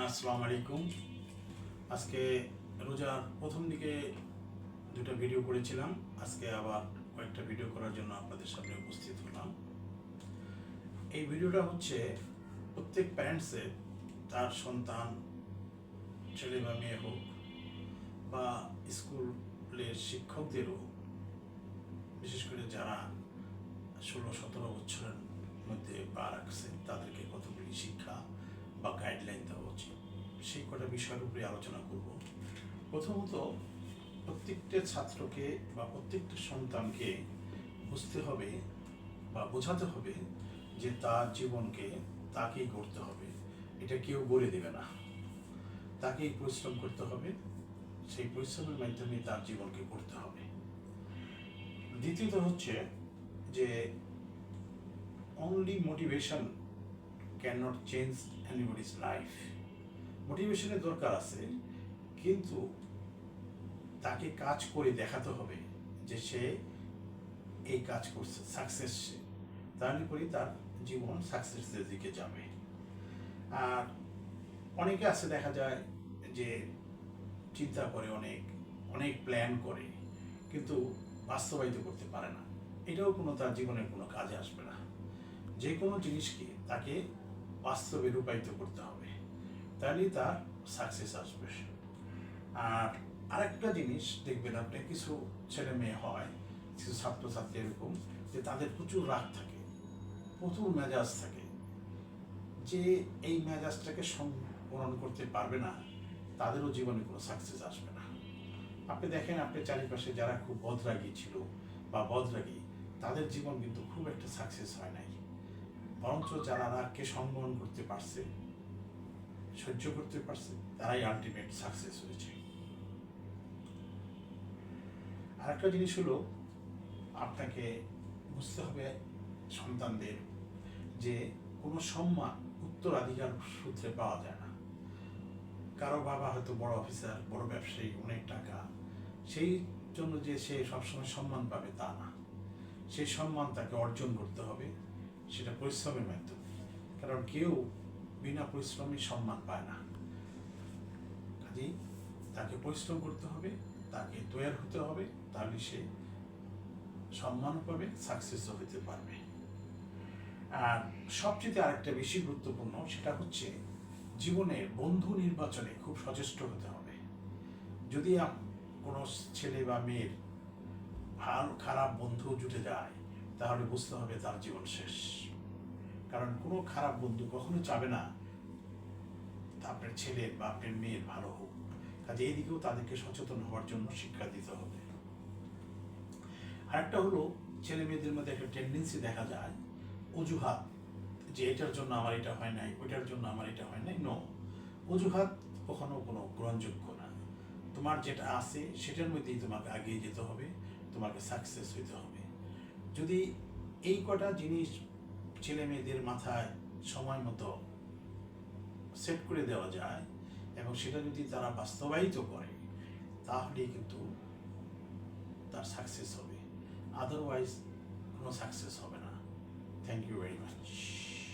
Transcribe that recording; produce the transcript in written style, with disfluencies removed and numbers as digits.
আসসালামু আলাইকুম। আজকে রোজার প্রথম দিকে দুটো ভিডিও করেছিলাম, আজকে আবার কয়েকটা ভিডিও করার জন্য আপনাদের সামনে উপস্থিত হলাম। এই ভিডিওটা হচ্ছে প্রত্যেক প্যারেন্টসের তার সন্তান, ছেলে বা মেয়ে হোক, বা স্কুলের শিক্ষকদেরও, বিশেষ করে যারা 16-17 বছরের মধ্যে পা রাখছে তাদেরকে কতগুলি শিক্ষা বা গাইডলাইন দেওয়া উচিত, সেই কটা বিষয়ের উপরে আলোচনা করব। প্রথমত, প্রত্যেকটা ছাত্রকে বা প্রত্যেকটা সন্তানকে বুঝতে হবে বা বোঝাতে হবে যে তার জীবনকে তাকেই করতে হবে, এটা কেউ বলে দেবে না। তাকেই পরিশ্রম করতে হবে, সেই পরিশ্রমের মাধ্যমে তার জীবনকে করতে হবে। দ্বিতীয়ত হচ্ছে যে only motivation cannot change anybody's life. মোটিভেশনের দরকার আছে, কিন্তু তাকে কাজ করে দেখাতে হবে যে সে এই কাজ করছে, সাকসেস, তাহলে করেই তার জীবন সাকসেসের দিকে যাবে। আর অনেকে আছে দেখা যায় যে চিন্তা করে, অনেক অনেক প্ল্যান করে, কিন্তু বাস্তবায়িত করতে পারে না। এটাও কোনো তার জীবনের কোনো কাজে আসবে না। যে কোনো জিনিসকে তাকে বাস্তবে রূপায়িত করতে হবে, তাহলেই তার সাকসেস আসবে। আর আরেকটা জিনিস দেখবেন আপনি, কিছু ছেলে মেয়ে হয়, কিছু ছাত্রছাত্রী এরকম যে তাদের প্রচুর রাগ থাকে, প্রচুর মেজাজ থাকে, যে এই মেজাজটাকে সংবরণ করতে পারবে না, তাদেরও জীবনে কোনো সাকসেস আসবে না। আপনি দেখেন, আপনি চারিপাশে যারা খুব বদরাগী ছিল বা বদরাগী, তাদের জীবন কিন্তু খুব একটা সাকসেস হয় নাই। বরঞ্চ যারা রাগকে সংবরণ করতে পারছে, সহ্য করতে পারছে, তারাই আলটিমেট সাকসেস হয়েছে। আরেকটা জিনিস হলো, আপনাকে বুঝতে হবে সন্তানদের যে কোনো সম্মান উত্তরাধিকার সূত্রে পাওয়া যায় না। কারো বাবা হয়তো বড় অফিসার, বড় ব্যবসায়ী, অনেক টাকা, সেই জন্য যে সে সবসময় সম্মান পাবে তা না। সেই সম্মান তাকে অর্জন করতে হবে, সেটা পরিশ্রমের মাধ্যমে। কারণ কেউ বিনা পরিশ্রমে সম্মান পায় না। কাজেই তাকে পরিশ্রম করতে হবে, তাকে তৈরি হতে হবে, তাহলে সে সম্মানও পাবে, সাকসেসও হতে পারবে। আর সবচেয়ে আরেকটা বেশি গুরুত্বপূর্ণ, সেটা হচ্ছে জীবনে বন্ধু নির্বাচনে খুব সচেষ্ট হতে হবে। যদি কোনো ছেলে বা মেয়ের ভালো খারাপ বন্ধু জুটে যায়, তাহলে বুঝতে হবে তার জীবন শেষ। কারণ কোনো খারাপ বন্ধু কখনো চাবে না আপনার ছেলের বা আপনার মেয়ের ভালো হোক। কাজে এই দিকেও তাদেরকে সচেতন হওয়ার জন্য শিক্ষা দিতে হবে। আরেকটা হলো, ছেলে মেয়েদের মধ্যে একটা টেন্ডেন্সি দেখা যায় অজুহাত, যে এটার জন্য আমার এটা হয় নাই, ওইটার জন্য আমার এটা হয় নাই। নো, অজুহাত কখনো কোনো গ্রহণযোগ্য না। তোমার যেটা আছে সেটার মধ্যেই তোমাকে এগিয়ে যেতে হবে, তোমাকে সাকসেস হইতে হবে। যদি এই কটা জিনিস ছেলে মেয়েদের মাথায় সময় মতো সেট করে দেওয়া যায় এবং সেটা যদি তারা বাস্তবায়িত করে, তাহলেই কিন্তু তার সাকসেস হবে, আদারওয়াইজ কোনো সাকসেস হবে না। Thank you very much.